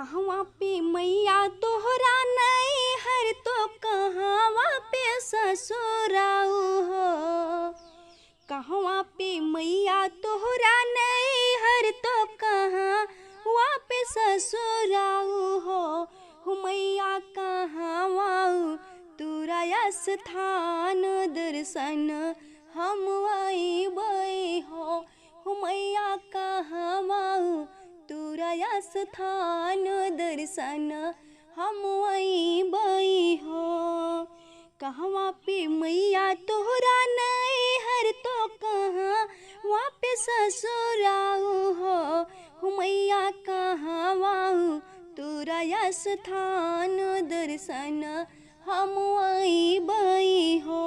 कहवा पे मैया तोहरा नैहर तो कहवा पे ससुराऊ हो। कहवा पे मैया तोहरा नैहर तो कहवा पे ससुराऊ हो मैया कहवा तोरा स्थान दर्शन हम आइबै हो मैया कहवा तोरा स्थान दर्शन हम आइबै हो। कहवा पे मैया तोहरा नैहर तो कहवा पे ससुराऊ हो मैया कहवा तोरा स्थान दर्शन हम आइबै हो।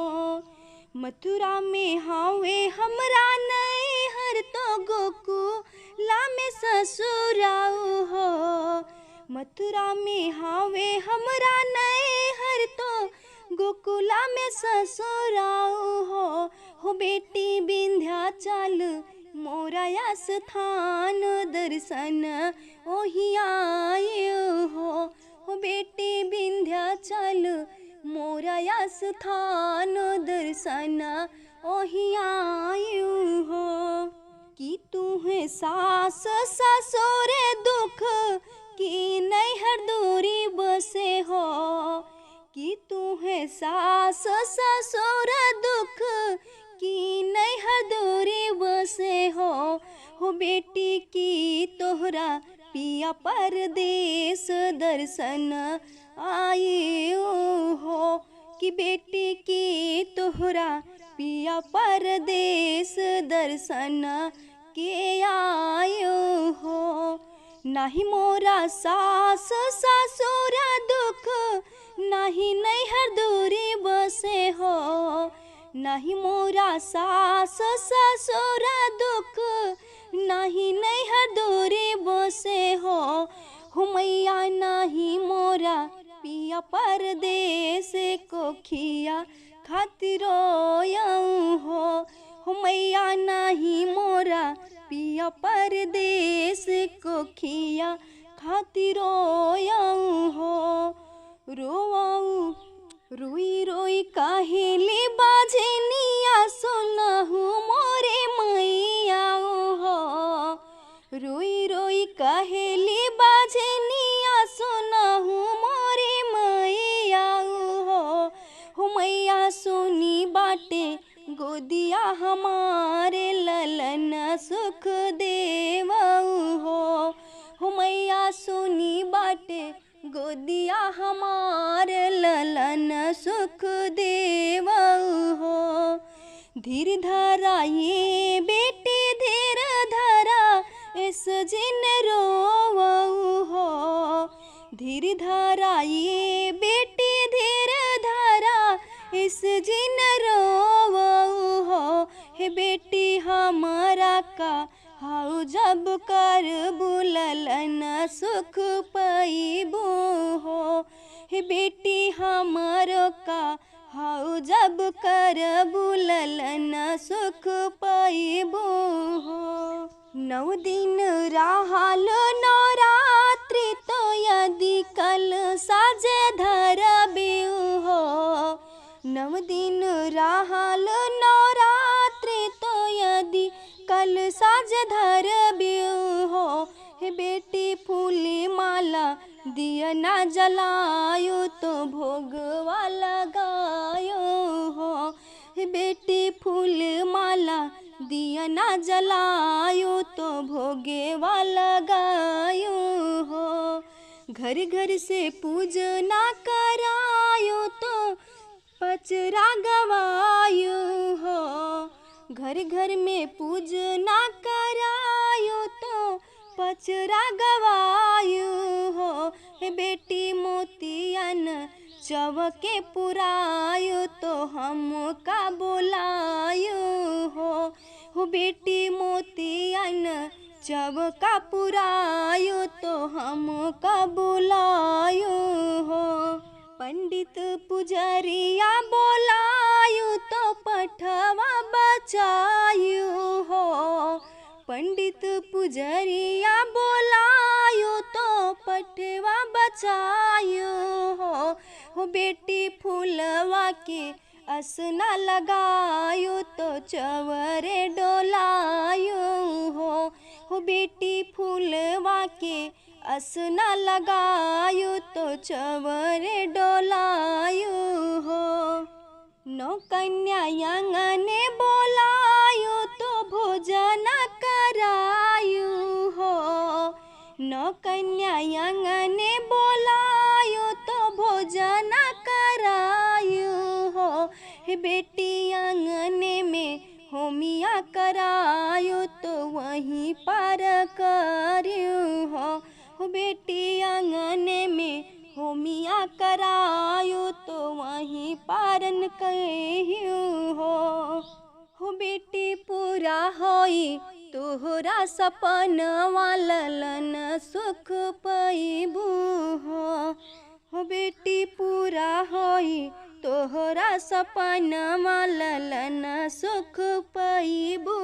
मथुरा में हावे हमरा नैहर तो गोकुला में ससुराऊ हो। मथुरा में हावे हमरा नैहर तो गोकुला में ससुराऊ हो बेटी विंध्याचल मोरा स्थान दर्शन ओहि आयो हो बेटी विंध्याचल मोरा स्थान दर्शन ओहि आयो हो। कि तुहे सास ससुर दुख कि नैहर दूरी बसे हो। कि तुहे सास ससुर दुख कि नैहर दूरी बसे हो बेटी की तोहरा पिया परदेस दर्शन आयो हो। कि बेटी की तोहरा पिया परदेस दर्शन के आयो हो। नाही मोरा सास ससुर दुख नाही नैहर दूरी बसे हो। नाही मोरा सास ससुर दुख नाही नैहर दूरी बसे हो मैया नाही मोरा पिया परदेस को खिया खातिरो हो मैया नाही मोरा पिया परदेस को खिया खातिरो हो। रोवाऊ रोई रोई काहेली बाझनिया सुनहु मोरे मैया हो। रोई रोई काहेली बाझनिया सुनहु मोरे मैया हो मैया सुनी बाटे गोदिया हमारे ललन सुख देवऊ हो मैया सुनी बाटे गोदिया हमारे ललन सुख देवऊ हो। धीर धरा ये बेटी धीर धरा इस जिन रोवऊ हो। धीर धरा ये बेटी धीर धरा इस जिन रोवऊ हो। हे बेटी हमारा का हाउ जब कर बुललन सुख पाइबो हो। हे बेटी हमारो का हाउ जब कर बुललन सुख पाइबो हो। 9 दिन रहल नवरात्रि तो यदि कल साजे धरबे हो। 9 दिन रहल नवरात्रि तो यदि कल साज धरबे हो। हे बेटी फूली माला दिया ना जलायो तो भोगवा लगायो हो। हे बेटी फूल माला दिया ना जलायो तो भोगवा लगायो हो। घर घर से पूजना करायो तो पचरा गवायो हो। घर घर में पूजना करायो तो पचरा गवायो हो। हे बेटी मोतियन चवके पुरायो तो हम का बोलायो हो बेटी मोतियन चवका पुरायो तो हम का बोलायो हो। पंडित पुजरिया बोलायो तो पठवा बचायो हो। पंडित पुजरिया बोलायो तो पटवा बचायो हो बेटी फूलवा के असना लगायो तो चवरे डोलायो हो बेटी फूलवा के असना लगायो तो चवरे डोलायो हो। नौ कन्या आंगने बोलायो तो भोजन करायो नौ कन्या आंगने बोलायो तो भोजन करायो हे बेटी आंगने में होमिया करायो तो वहीं पार करियो हो बेटी आंगने में होमिया करायो तो वहीं पारन कहियो हो बेटी पूरा होई तोहरा सपनवा ललन सुख पैबू हो बेटी पूरा होई तोहरा सपनवा ललन सुख पैबू।